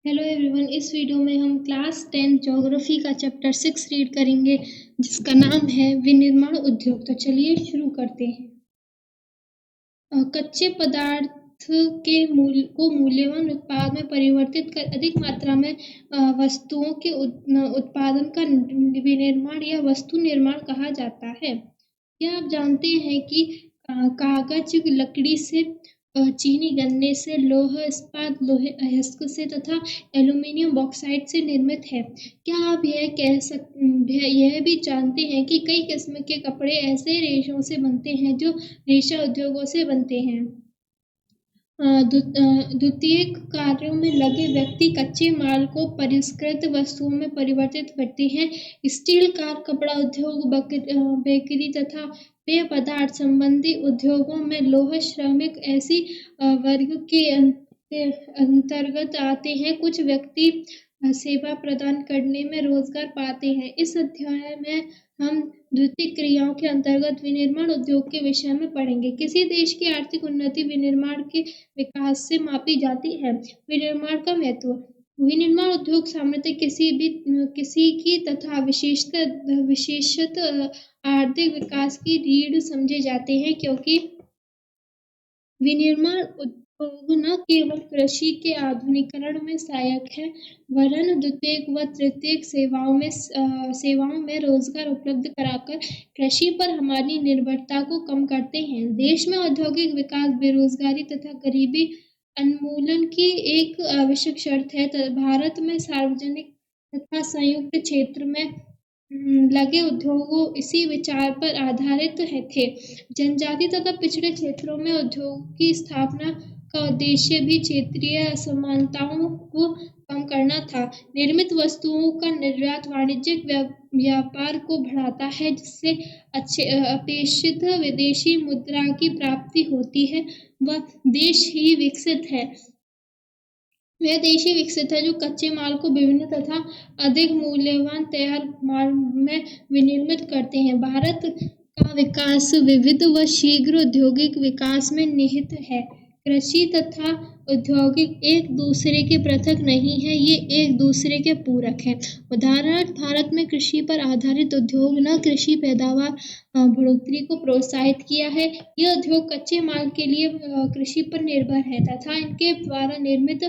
Hello everyone. इस video में हम क्लास 10 ज्योग्राफी का चैप्टर 6 रीड करेंगे जिसका नाम है विनिर्माण उद्योग। तो चलिए शुरू करते हैं। कच्चे पदार्थ के मूल्यवान उत्पाद में परिवर्तित कर अधिक मात्रा में वस्तुओं के उत्पादन का विनिर्माण या वस्तु निर्माण कहा जाता है। क्या आप जानते हैं कि कागज लकड़ी से, चीनी गन्ने से, लौह इस्पात लोहे अयस्क से तथा एल्यूमीनियम बॉक्साइट से निर्मित है। क्या आप यह भी जानते हैं कि कई किस्म के कपड़े ऐसे रेशों से बनते हैं जो रेशा उद्योगों से बनते हैं। द्वितीयक कार्यों में लगे व्यक्ति कच्चे माल को परिष्कृत वस्तुओं में परिवर्तित करते हैं। स्टील कार, कपड़ा उद्योग, बेकरी तथा पेय पदार्थ संबंधी उद्योगों में लौह श्रमिक ऐसी वर्ग के अंतर्गत आते हैं। कुछ व्यक्ति सेवा प्रदान करने में रोजगार पाते हैं। इस अध्याय में हम द्वितीयक क्रियाओं के अंतर्गत विनिर्माण उद्योग के विषय में पढ़ेंगे। किसी देश की आर्थिक उन्नति विनिर्माण के विकास से मापी जाती है। विनिर्माण का महत्व। विनिर्माण उद्योग सामान्यतः किसी की तथा विशेषत आर्थिक विकास की रीढ़ समझे जाते हैं, क्योंकि विनिर्माण उद्योग न केवल कृषि के आधुनिकीकरण में सहायक है, वरन द्वितीयक व तृतीयक सेवाओं में रोजगार उपलब्ध कराकर कृषि पर हमारी निर्भरता को कम करते हैं। देश में औद्योगिक विकास बेरोजगारी तथा गरीबी उन्मूलन की एक आवश्यक शर्त है। भारत में सार्वजनिक तथा संयुक्त क्षेत्र में लगे उद्योगों इसी विचार पर आधारित थे। जनजाति तथा पिछड़े क्षेत्रों में उद्योग की स्थापना का उद्देश्य भी क्षेत्रीय असमानताओं को कम करना था। निर्मित वस्तुओं का निर्यात वाणिज्यिक व्यापार को बढ़ाता है, जिससे अपेक्षित विदेशी मुद्रा की प्राप्ति होती है। वह देश ही विकसित है जो कच्चे माल को विभिन्न तथा अधिक मूल्यवान तैयार माल में विनिर्मित करते हैं। भारत का विकास विविध व शीघ्र औद्योगिक विकास में निहित है। कृषि तथा औद्योगिक एक दूसरे के पृथक नहीं है, ये एक दूसरे के पूरक हैं। उदाहरण, भारत में कृषि पर आधारित उद्योग न कृषि पैदावार बढ़ोतरी को प्रोत्साहित किया है। यह उद्योग कच्चे माल के लिए कृषि पर निर्भर है तथा इनके द्वारा निर्मित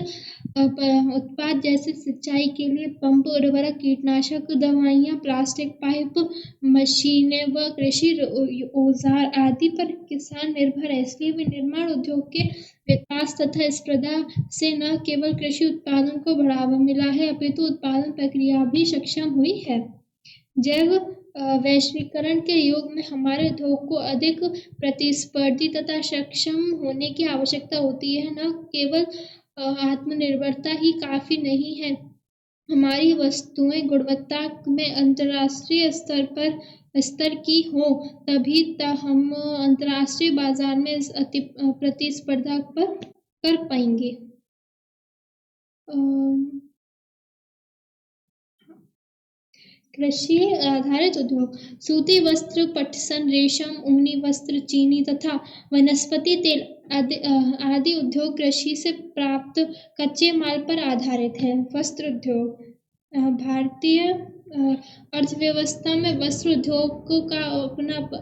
उत्पाद जैसे सिंचाई के लिए पंप, उर्वरक, कीटनाशक दवाइयाँ, प्लास्टिक पाइप, मशीनें व कृषि औजार आदि पर किसान निर्भर है। इसलिए विनिर्माण उद्योग के विकास तथा स्पर्धा से न केवल कृषि उत्पादन को बढ़ावा मिला है, अपितु उत्पादन प्रक्रिया भी सक्षम हुई है। जब वैश्वीकरण के युग में हमारे उद्योग को अधिक प्रतिस्पर्धी तथा सक्षम होने की आवश्यकता होती है। न केवल आत्मनिर्भरता ही काफी नहीं है, हमारी वस्तुएं गुणवत्ता में अंतर्राष्ट्रीय स्तर की हो, तभी हम अंतर्राष्ट्रीय बाजार में प्रतिस्पर्धा कर पाएंगे। कृषि आधारित उद्योग। सूती वस्त्र, पटसन, रेशम, ऊनी वस्त्र, चीनी तथा वनस्पति तेल आदि उद्योग कृषि से प्राप्त कच्चे माल पर आधारित है। वस्त्र उद्योग। भारतीय अर्थव्यवस्था में वस्त्र उद्योग का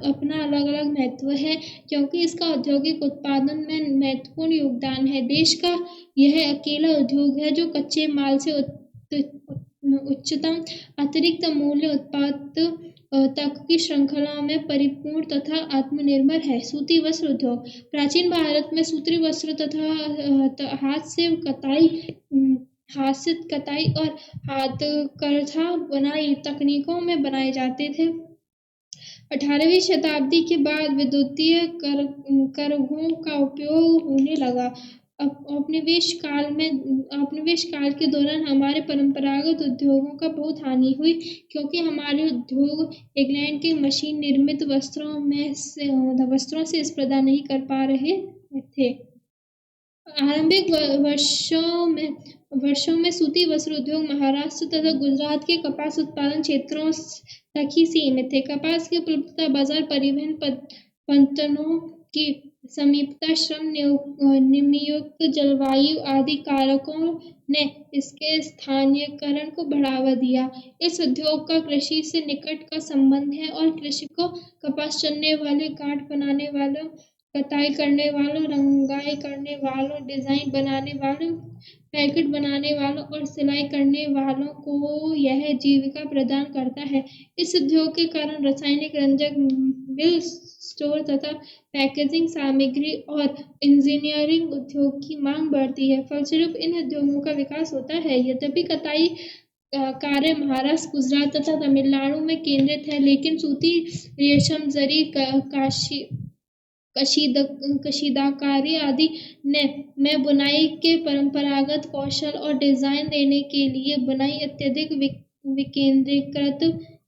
अपना अलग अलग महत्व है, क्योंकि इसका औद्योगिक उत्पादन में महत्वपूर्ण योगदान है। देश का यह अकेला उद्योग है जो कच्चे माल से उच्चतम अतिरिक्त मूल्य उत्पाद तक की श्रृंखला में परिपूर्ण तथा आत्मनिर्भर है। सूती वस्त्र उद्योग। प्राचीन भारत में सूती वस्त्र तथा हाथ से कताई और हाथकरघा बुनाई तकनीकों में बनाए जाते थे। 18वीं शताब्दी के बाद विद्युतीय करघों का उपयोग होने लगा। औपनिवेश काल के दौरान हमारे परंपरागत उद्योगों का बहुत हानि हुई, क्योंकि हमारे उद्योग इंग्लैंड के मशीन निर्मित वस्त्रों से स्पर्धा नहीं कर पा रहे थे। आरंभिक वर्षों में सूती वस्त्र उद्योग महाराष्ट्र तथा गुजरात के कपास उत्पादन क्षेत्रों तक ही सीमित थे। कपास की उपलब्धता, बाजार, परिवहन पतनों की समीपता, श्रम नियुक्त, जलवायु आदि कारकों ने इसके स्थानीयकरण को बढ़ावा दिया। इस उद्योग का कृषि से निकट का संबंध है और कृषि को कपास चुनने वाले, गांठ बनाने वालों, कटाई करने वालों, रंगाई करने वालों, डिजाइन बनाने वालों, पैकेट बनाने वालों और सिलाई करने वालों को यह जीविका प्रदान करता है। इस उद्योग के कारण रासायनिक रंजक, मिल स्टोर तथा पैकेजिंग सामग्री और इंजीनियरिंग उद्योग की मांग बढ़ती है। फलस्वरूप इन उद्योगों का विकास होता है। यद्यपि कताई कार्य महाराष्ट्र, गुजरात तथा तमिलनाडु में केंद्रित है, लेकिन सूती, रेशम, जरी, कशीदाकारी आदि में बुनाई के परंपरागत कौशल और डिजाइन देने के लिए बुनाई अत्यधिक विकेंद्रीकृत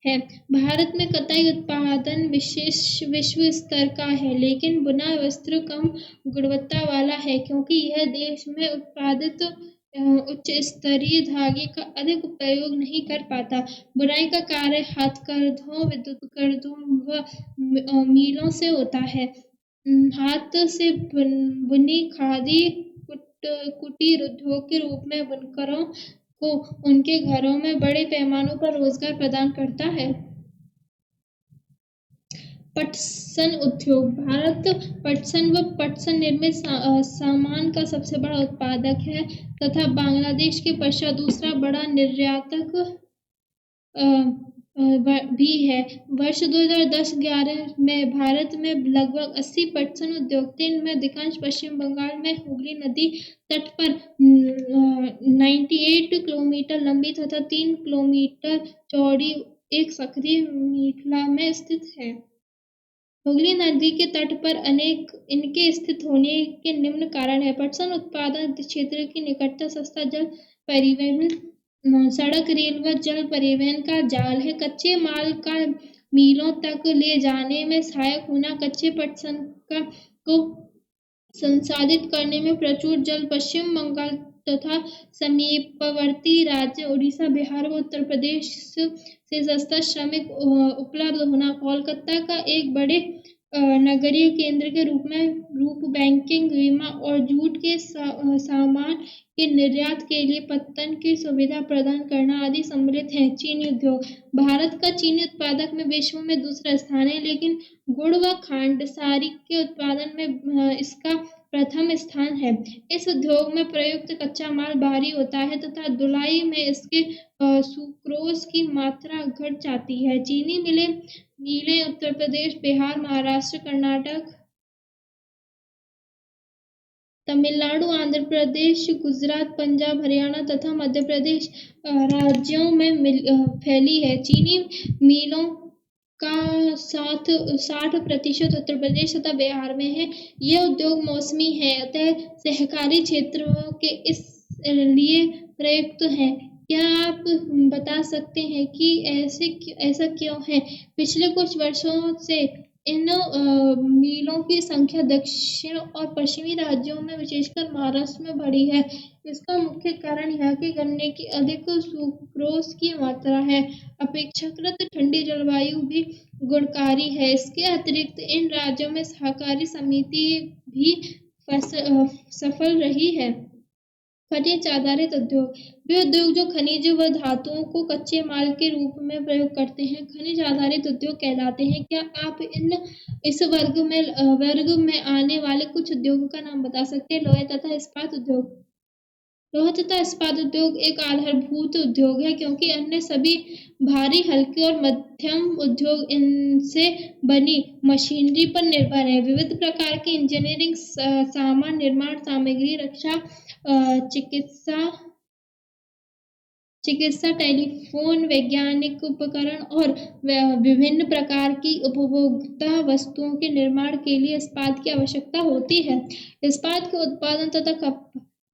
है। भारत में कताई उत्पादन विश्व स्तर का है, लेकिन बुना वस्त्र कम गुणवत्ता वाला है क्योंकि यह देश में उत्पादित उच्च स्तरीय धागे का अधिक उपयोग नहीं कर पाता। बुनाई का कार्य हाथकरघों, विद्युतकरघों व मिलों से होता है। हाथ से बुनी खादी कुटीर उद्योग के रूप में बुनकरों को उनके घरों में बड़े पैमाने पर रोजगार प्रदान करता है। पटसन उद्योग। भारत पटसन व पटसन निर्मित सामान का सबसे बड़ा उत्पादक है तथा बांग्लादेश के पश्चात दूसरा बड़ा निर्यातक भी है। वर्ष 2010-11 में भारत में लगभग 80 पटसन उद्योग थे। इनमें अधिकांश पश्चिम बंगाल में हुगली नदी तट पर 98 किलोमीटर लंबी तथा 3 किलोमीटर चौड़ी एक सक्रिय मेखला में स्थित है। हुगली नदी के तट पर अनेक इनके स्थित होने के निम्न कारण है। पटसन उत्पादन क्षेत्र की निकटता, सस्ता जल परिवहन, सड़क, रेल व जल परिवहन का जाल है। कच्चे माल का मीलों तक ले जाने में सहायक होना, कच्चे पटसन को संसाधित करने में प्रचुर जल पश्चिम बंगाल तथा समीपवर्ती राज्य उड़ीसा, बिहार व उत्तर प्रदेश से सस्ता श्रमिक उपलब्ध होना, कोलकाता का एक बड़े नगरीय केंद्र के रूप में बैंकिंग, बीमा और जूट के सामान के निर्यात के लिए पत्तन की सुविधा प्रदान करना आदि सम्मिलित है। चीनी उद्योग। भारत का चीनी उत्पादक में विश्व में दूसरा स्थान है, लेकिन गुड़ व खांडसारी के उत्पादन में इसका प्रथम स्थान है। इस उद्योग में प्रयुक्त कच्चा माल भारी होता है तथा धुलाई में इसके सुक्रोज की मात्रा घट जाती है। चीनी मिलें उत्तर प्रदेश, बिहार, महाराष्ट्र, कर्नाटक, तमिलनाडु, आंध्र प्रदेश, गुजरात, पंजाब, हरियाणा तथा मध्य प्रदेश राज्यों में फैली है। चीनी मिलों का 60% उत्तर प्रदेश तथा बिहार में है। यह उद्योग मौसमी है, अतः सहकारी क्षेत्रों के इस लिए प्रयुक्त है। क्या आप बता सकते हैं कि ऐसा क्यों है? पिछले कुछ वर्षों से इन मिलों की संख्या दक्षिण और पश्चिमी राज्यों में, विशेषकर महाराष्ट्र में बढ़ी है। इसका मुख्य कारण यहाँ के गन्ने की अधिक सुक्रोज की मात्रा है। अपेक्षाकृत ठंडी जलवायु भी गुणकारी है। इसके अतिरिक्त इन राज्यों में सहकारी समिति भी सफल रही है। खनिज आधारित उद्योग। वे उद्योग जो खनिज व धातुओं को कच्चे माल के रूप में प्रयोग करते हैं खनिज आधारित उद्योग कहलाते हैं। क्या आप इस वर्ग में आने वाले कुछ उद्योगों का नाम बता सकते हैं? लोहे तथा इस्पात उद्योग। लोहा तथा इस्पात उद्योग एक आधारभूत उद्योग है, क्योंकि अन्य सभी भारी, हल्के और मध्यम उद्योग इनसे बनी मशीनरी पर निर्भर है। विविध प्रकार की इंजीनियरिंग सामान, निर्माण सामग्री, रक्षा, चिकित्सा, टेलीफोन, वैज्ञानिक उपकरण और विभिन्न प्रकार की उपभोक्ता वस्तुओं के निर्माण के लिए इस्पात की आवश्यकता होती है। इस्पात के उत्पादन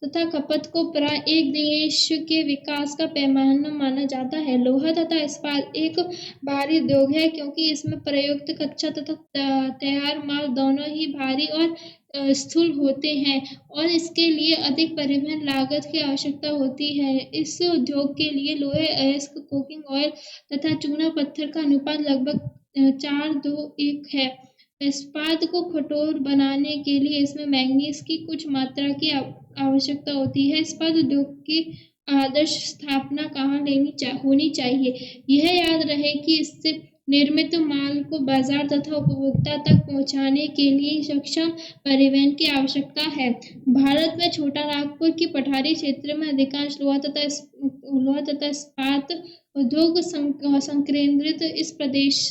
तथा खपत को प्राय एक देश के विकास का पैमाना माना जाता है। लोहा तथा इस्पात एक भारी उद्योग है, क्योंकि इसमें प्रयुक्त कच्चा तथा तैयार माल दोनों ही भारी और स्थूल होते हैं और इसके लिए अधिक परिवहन लागत की आवश्यकता होती है। इस उद्योग के लिए लोहे, अयस्क, कोकिंग ऑयल तथा चूना पत्थर का अनुपात लगभग 4:2:1 है। इस्पात को कठोर बनाने के लिए इसमें मैंगनीज की कुछ मात्रा की आवश्यकता होती है। इस्पात उद्योग की आदर्श स्थापना कहाँ होनी चाहिए? यह याद रहे कि इससे निर्मित माल को बाजार तथा उपभोक्ता तक पहुंचाने के लिए सक्षम परिवहन की आवश्यकता है। भारत में छोटा नागपुर की पठारी क्षेत्र में अधिकांश लोहा तथा इस्पात उद्योग संकेंद्रित इस प्रदेश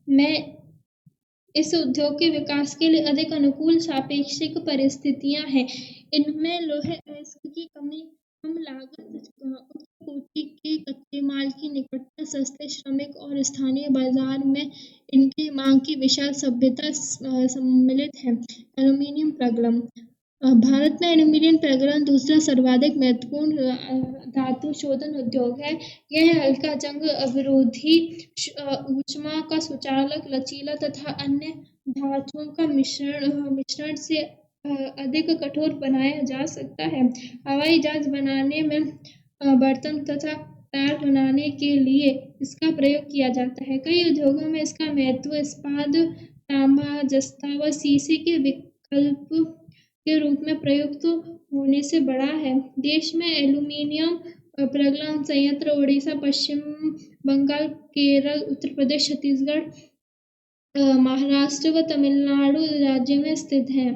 में इस उद्योग के विकास के लिए अधिक अनुकूल सापेक्षिक परिस्थितियां हैं। इनमें लोहे अयस्क की कमी, कम लागत, उच्च कोटि के कच्चे माल की निकटता, सस्ते श्रमिक और स्थानीय बाजार में इनकी मांग की विशाल सभ्यता सम्मिलित है। एल्यूमीनियम प्रगलन। भारत में एल्यूमीनियम प्रगलन दूसरा सर्वाधिक महत्वपूर्ण धातु शोधन उद्योग है। यह हल्का, जंग अवरोधी, ऊष्मा का सुचालक, लचीला तथा अन्य धातुओं का मिश्रण से अधिक कठोर बनाया जा सकता है। हवाई जहाज बनाने में, बर्तन तथा टायर बनाने के लिए इसका प्रयोग किया जाता है। कई उद्योगों में इसका महत्व इस्पात, तांबा, जस्ता व शीशे के विकल्प के रूप में प्रयुक्त होने से बढ़ा है। देश में एल्यूमीनियम प्रगलन संयंत्र ओडिशा, पश्चिम बंगाल, केरल, उत्तर प्रदेश, छत्तीसगढ़, महाराष्ट्र व तमिलनाडु राज्य में स्थित हैं।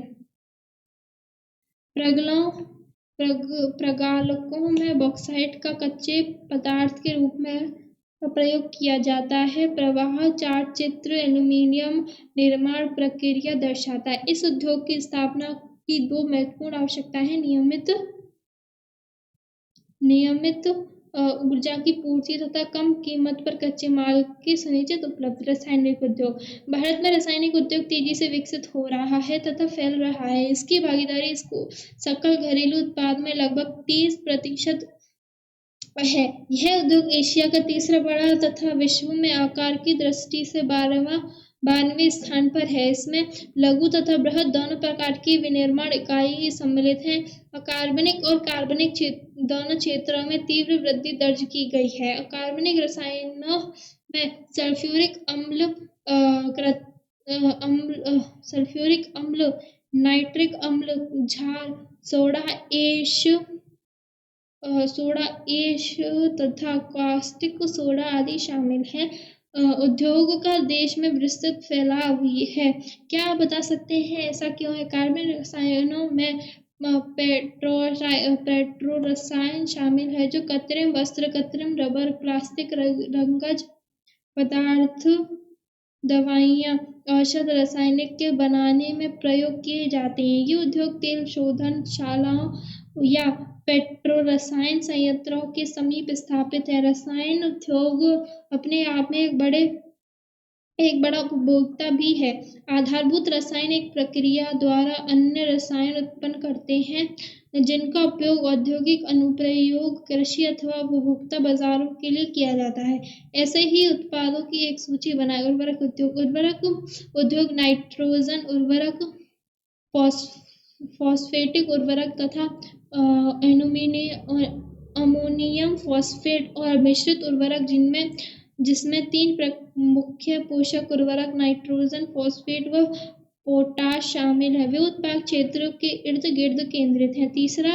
प्रगालकों में बॉक्साइट का कच्चे पदार्थ के रूप में प्रयोग किया जाता है। प्रवाह चार्ट चित्र एल्यूमीनियम निर्माण प्रक्रिया दर्शाता है। इस उद्योग की स्थापना की दो महत्वपूर्ण आवश्यकताएं हैं: नियमित ऊर्जा की पूर्ति तथा कम कीमत पर कच्चे माल की सुनिश्चित उपलब्धि। रासायनिक उद्योग। भारत में रासायनिक उद्योग तेजी से विकसित हो रहा है तथा फैल रहा है। इसकी भागीदारी सकल घरेलू उत्पाद में लगभग 30% है। यह उद्योग एशिया का तीसरा बड़ा तथा विश्व में आकार की दृष्टि से 12वें स्थान पर है। इसमें लघु तथा बृहद दोनों प्रकार की विनिर्माण इकाई सम्मिलित हैं। अकार्बनिक और कार्बनिक दोनों क्षेत्रों में तीव्र वृद्धि दर्ज की गई है। अकार्बनिक रसायनों में सल्फ्यूरिक अम्ल, नाइट्रिक अम्ल, क्षार, सोडा ऐश तथा कास्टिक सोडा आदि शामिल हैं। उद्योग का देश में विस्तृत फैलाव है। क्या आप बता सकते हैं ऐसा क्यों है? कार्बनिक रसायनों में पेट्रो रसायन शामिल है जो कृत्रिम वस्त्र, कृत्रिम रबर, प्लास्टिक, रंगज पदार्थ, दवाइयाँ, औषध, रासायनिक के बनाने में प्रयोग किए जाते हैं। ये उद्योग तेल शोधनशालाओं या पेट्रो रसायन संयंत्रों के समीप स्थापित है। रसायन उद्योग अपने आप में एक बड़ा उपभोक्ता भी है। आधारभूत रसायन एक प्रक्रिया द्वारा अन्य रसायन उत्पन्न करते हैं जिनका उपयोग औद्योगिक अनुप्रयोग, कृषि अथवा उपभोक्ता बाजारों के लिए किया जाता है। ऐसे ही उत्पादों की एक सूची बनाएं। उर्वरक उद्योग नाइट्रोजन उर्वरक, फॉस्फेटिक उर्वरक तथा अमोनियम फॉस्फेट और मिश्रित उर्वरक जिसमें 3 मुख्य पोषक उर्वरक नाइट्रोजन, फॉस्फेट व पोटाश शामिल है। वे उत्पादक क्षेत्र के इर्द गिर्द केंद्रित हैं। तीसरा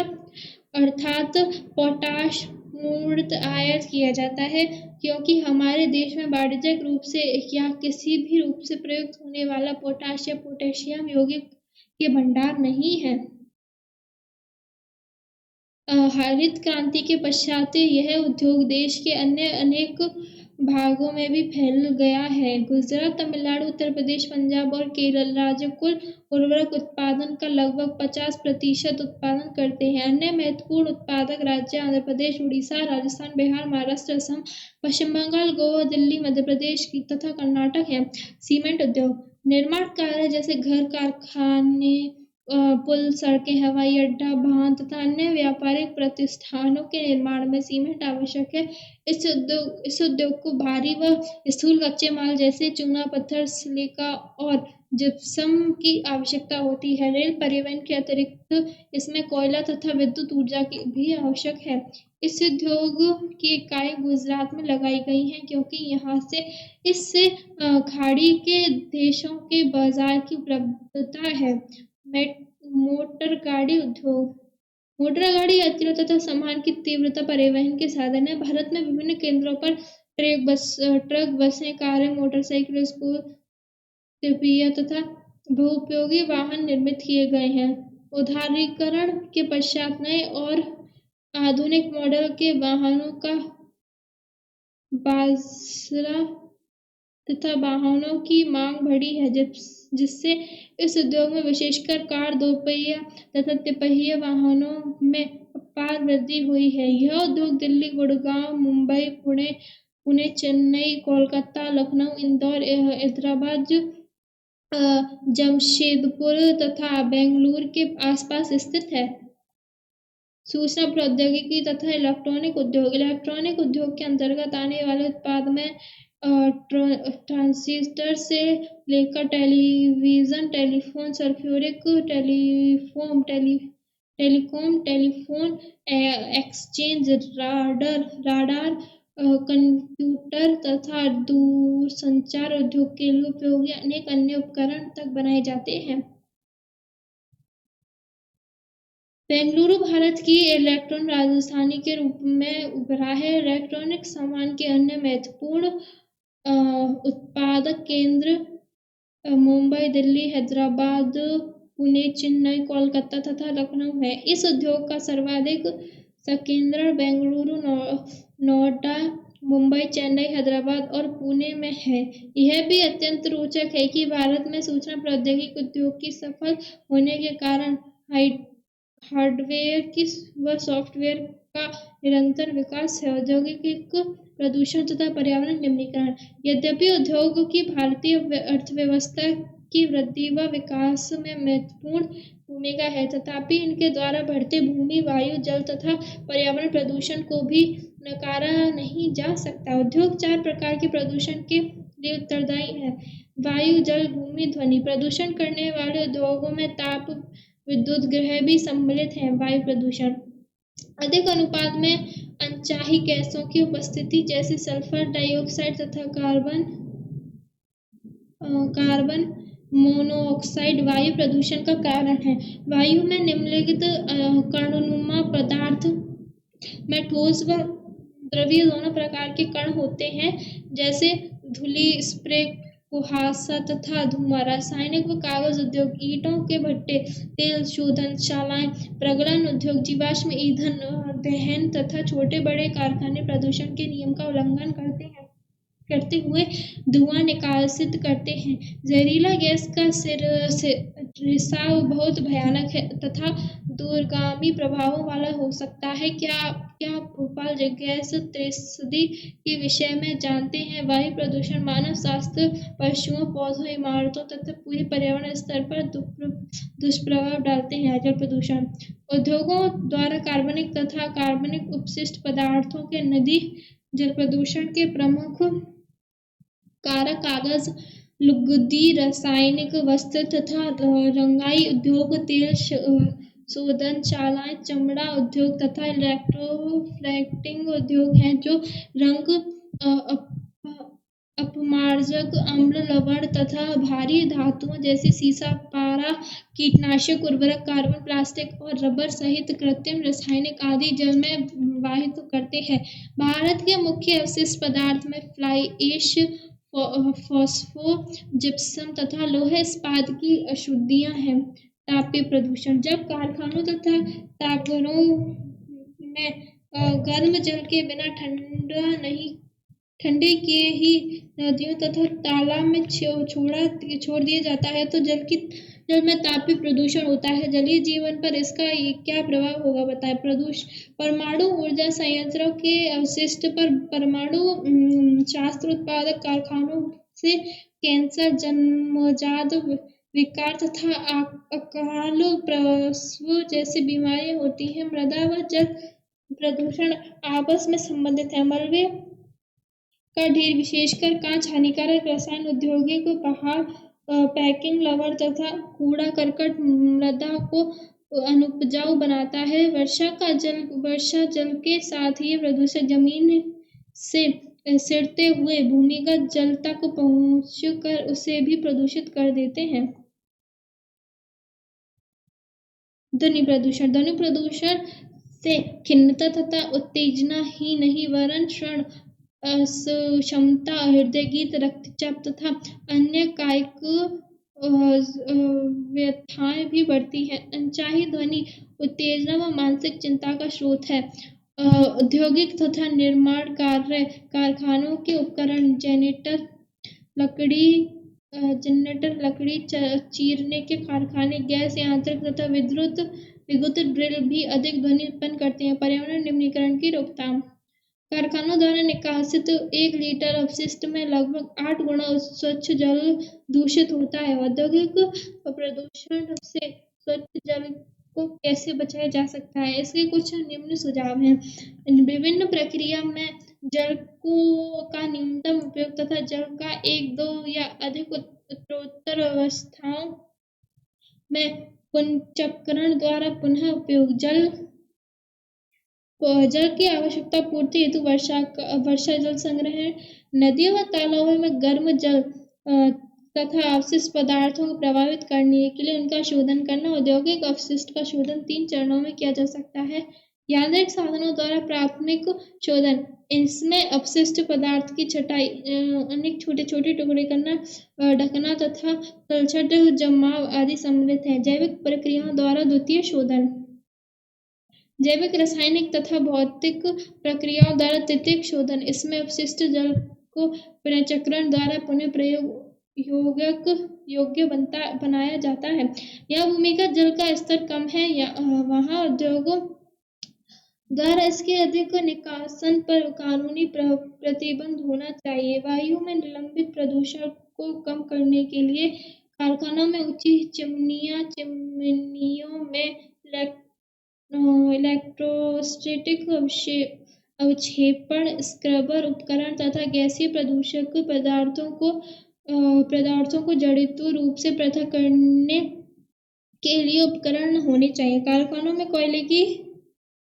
अर्थात पोटाश मूर्त आयात किया जाता है क्योंकि हमारे देश में वाणिज्यिक रूप से या किसी भी रूप से प्रयुक्त होने वाला पोटाश या पोटेशियम यौगिक के भंडार नहीं है। हरित क्रांति के पश्चात यह उद्योग देश के अन्य अनेक भागों में भी फैल गया है। गुजरात, तमिलनाडु, उत्तर प्रदेश, पंजाब और केरल राज्य कुल उर्वरक उत्पादन का लगभग 50% उत्पादन करते हैं। अन्य महत्वपूर्ण उत्पादक राज्य आंध्र प्रदेश, उड़ीसा, राजस्थान, बिहार, महाराष्ट्र, असम, पश्चिम बंगाल, गोवा, दिल्ली, मध्य प्रदेश तथा कर्नाटक है। सीमेंट उद्योग। निर्माण कार्य जैसे घर, कारखाने, पुल, सड़कें, हवाई अड्डा, बांध तथा अन्य व्यापारिक प्रतिष्ठानों के निर्माण में सीमेंट आवश्यक है। इस उद्योग को भारी व स्थूल कच्चे माल जैसे चूना, पत्थर, सिलिका और जिप्सम की आवश्यकता होती है। रेल परिवहन के अतिरिक्त इसमें कोयला तथा विद्युत ऊर्जा की भी आवश्यक है। इस उद्योग की इकाई गुजरात में लगाई गई है क्योंकि यहाँ से इससे खाड़ी के देशों के बाजार की उपलब्धता है। मोटर गाड़ी उद्योग मोटर गाड़ी यात्रियों तथा सामान की तीव्रता परिवहन के साधन है। भारत में विभिन्न केंद्रों पर ट्रक, बसें, कारें, मोटरसाइकिल, स्कूल, टिप्पियां तथा बहुउपयोगी वाहन निर्मित किए गए हैं। उदारीकरण के पश्चात नए और आधुनिक मॉडल के वाहनों का बाजार तथा वाहनों की मांग बढ़ी है, जिससे इस उद्योग में विशेषकर कार, दोपहिया तथा तिपहिया वाहनों में अपार वृद्धि हुई है। यह उद्योग दिल्ली, गुड़गांव, मुंबई, पुणे, चेन्नई, कोलकाता, लखनऊ, इंदौर, हैदराबाद, जमशेदपुर तथा बेंगलुरु के आसपास स्थित है। सूचना प्रौद्योगिकी तथा इलेक्ट्रॉनिक उद्योग के अंतर्गत आने वाले उत्पाद में ट्रांजिस्टर से लेकर television, telephone, sulphuric telephone exchange, radar, computer तथा दूरसंचार उद्योग के लिए उपयोगी अनेक अन्य उपकरण तक बनाए जाते हैं। बेंगलुरु भारत की इलेक्ट्रॉनिक राजधानी के रूप में उभरा है। इलेक्ट्रॉनिक सामान के अन्य महत्वपूर्ण उत्पादक केंद्र मुंबई, दिल्ली, हैदराबाद, पुणे, चेन्नई, कोलकाता तथा लखनऊ है। इस उद्योग का सर्वाधिक संकेंद्रण बेंगलुरु, नोएडा, मुंबई, चेन्नई, हैदराबाद और पुणे में है। यह भी अत्यंत रोचक है कि भारत में सूचना प्रौद्योगिकी उद्योग की सफल होने के कारण हार्डवेयर व सॉफ्टवेयर का निरंतर विकास है। औद्योगिक प्रदूषण तथा पर्यावरण निम्नीकरण। यद्यपि उद्योग की भारतीय अर्थव्यवस्था की वृद्धि व विकास में महत्वपूर्ण भूमिका है, तथापि इनके द्वारा बढ़ते भूमि, वायु, जल तथा पर्यावरण प्रदूषण को भी नकारा नहीं जा सकता। उद्योग 4 प्रकार के प्रदूषण के लिए उत्तरदायी है: वायु, जल, भूमि, ध्वनि। प्रदूषण करने वाले उद्योगों में ताप, विद्युत गृह भी सम्मिलित हैं। वायु प्रदूषण अधिक अनुपात में अनचाही गैसों की उपस्थिति जैसे सल्फर डाइऑक्साइड तथा कार्बन मोनोऑक्साइड वायु प्रदूषण का कारण है। वायु में निम्नलिखित कणनुमा पदार्थ में ठोस व द्रवीय दोनों प्रकार के कण होते हैं, जैसे धूलि, स्प्रे, कुहासा तथा धुआं। रासायनिक व कागज उद्योग, ईंटों के भट्टे, तेल शोधनशालाएं, प्रगलन उद्योग, जीवाश्म ईंधन दहन तथा छोटे बड़े कारखाने प्रदूषण के नियम का उल्लंघन करते हुए धुआं निकासित करते हैं। जहरीला गैस का रिसाव बहुत भयानक है तथा दूरगामी प्रभावों वाला हो सकता है। क्या आप भोपाल गैस त्रस्ती के विषय में जानते हैं? वायु प्रदूषण मानव स्वास्थ्य, पशुओं, पौधों, इमारतों तथा पूरे पर्यावरण स्तर पर दुष्प्रभाव डालते हैं। जल प्रदूषण उद्योगों द्वारा कार्बनिक तथा कार्बनिक अपशिष्ट पदार्थों के नदी जल प्रदूषण के प्रमुख कारक कागज, लुगदी, रासायनिक वस्त्र तथा रंगाई उद्योग, तेल शोधनशालाएं, चमड़ा उद्योग तथा इलेक्ट्रोप्लेटिंग उद्योग हैं, जो रंग अपमार्जक, अम्ल, लवण तथा भारी धातुओं जैसे सीसा, पारा, कीटनाशक, उर्वरक, कार्बन, प्लास्टिक और रबर सहित कृत्रिम रासायनिक आदि जल में प्रवाहित करते हैं। भारत के मुख्य अपशिष्ट पदार्थ में फ्लाई ऐश, फॉस्फो, जिप्सम तथा लौह इस्पात की अशुद्धियां हैं। तापीय प्रदूषण जब कारखानों तथा टापुरों में गर्म जल के बिना ठंडे किए ही नदियों तथा तालाब में छोड़ दिया जाता है तो जल में तापीय प्रदूषण होता है। जलीय जीवन पर इसका क्या प्रभाव होगा बताएं। परमाणु ऊर्जा संयंत्रों के अवशिष्ट पर परमाणु शस्त्र उत्पादक कारखानों से कैंसर, जन्मजात विकार तथा अकाल प्रसव जैसी बीमारियां होती हैं। मृदा व जल प्रदूषण आपस में संबंधित है। मलबे का ढेर, विशेषकर कांच, हानिकारक रसायन औद्योगिक पहाड़ पैकिंग लवर तथा कूड़ा करकट मृदा को अनुपजाऊ बनाता है। वर्षा जल के साथ ही प्रदूषक जमीन से सिरते हुए भूमिगत जल तक पहुंचकर उसे भी प्रदूषित कर देते हैं। ध्वनि प्रदूषण से खिन्नता तथा उत्तेजना ही नहीं वरन श्रवण क्षमता, हृदय गीत, रक्तचाप तथा अन्य कायिक व्यथाएं भी बढ़ती है। अनचाही ध्वनि उत्तेजना व मानसिक चिंता का स्रोत है। औद्योगिक तथा निर्माण कारखानों के उपकरण, जनरेटर, लकड़ी चीरने के कारखाने, गैस यांत्रिक तथा विद्युत ड्रिल भी अधिक ध्वनि उत्पन्न करते हैं। पर्यावरण निम्नीकरण की रोकथाम। कारखानों द्वारा निकासित 1 लीटर अपशिष्ट में लगभग 8 गुना स्वच्छ जल दूषित होता है। औद्योगिक प्रदूषण से स्वच्छ जल को कैसे बचाया जा सकता है? इसके कुछ निम्न सुझाव हैं। विभिन्न प्रक्रिया में जल का न्यूनतम उपयोग तथा जल का 1, 2 या अधिक उत्तरोत्तर अवस्थाओं में पुनर्चक्रण द्वारा पुनः उपयोग। जल की आवश्यकता पूर्ति हेतु वर्षा जल संग्रहण, नदियों व तालाबों में गर्म जल तथा अवशिष्ट पदार्थों को प्रभावित करने के लिए उनका शोधन करना। औद्योगिक अपशिष्ट का शोधन 3 चरणों में किया जा सकता है। यांत्रिक साधनों द्वारा प्राथमिक शोधन, इसमें अपशिष्ट पदार्थ की छटाई, अनेक छोटे टुकड़े करना, ढकना तथा तलछट जमाव आदि सम्मिलित है। जैविक प्रक्रियाओं द्वारा द्वितीय शोधन, जैविक, रासायनिक तथा भौतिक प्रक्रियाओं द्वारा तृतीयक शोधन, इसमें अपशिष्ट जल को पुनर्चक्रण द्वारा पुनः प्रयोग योग्य बनाया जाता है। यह भूमिगत जल का स्तर कम है या वहाँ उद्योगों द्वारा इसके अधिक निकासन पर कानूनी प्रतिबंध होना चाहिए। वायु में निलंबित प्रदूषण को कम करने के लिए कारखानों में ऊंची चिमनियों में इलेक्ट्रोस्टैटिक अवक्षेपण स्क्रबर उपकरण तथा गैसीय प्रदूषक पदार्थों को जड़ित रूप से पृथक करने के लिए उपकरण होने चाहिए। कारखानों में कोयले की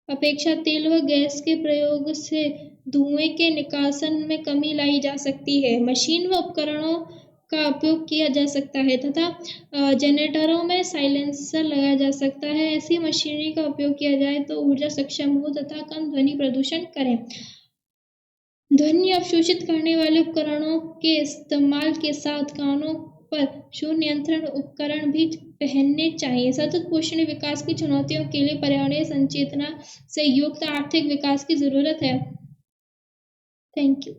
अपेक्षा तेल व गैस के प्रयोग से धुएं के निकासन में कमी लाई जा सकती है। मशीन व उपकरणों का उपयोग किया जा सकता है तथा जनरेटरों में साइलेंसर लगाया जा सकता है। ऐसी मशीनरी का उपयोग किया जाए तो ऊर्जा सक्षम हो तथा कम ध्वनि प्रदूषण करें। ध्वनि अवशोषित करने वाले उपकरणों के इस्तेमाल के साथ कानों पर शोर नियंत्रण उपकरण भी पहनने चाहिए। सतत पोषणीय विकास की चुनौतियों के लिए पर्यावरणीय संचेतना से युक्त आर्थिक विकास की जरूरत है। Thank you.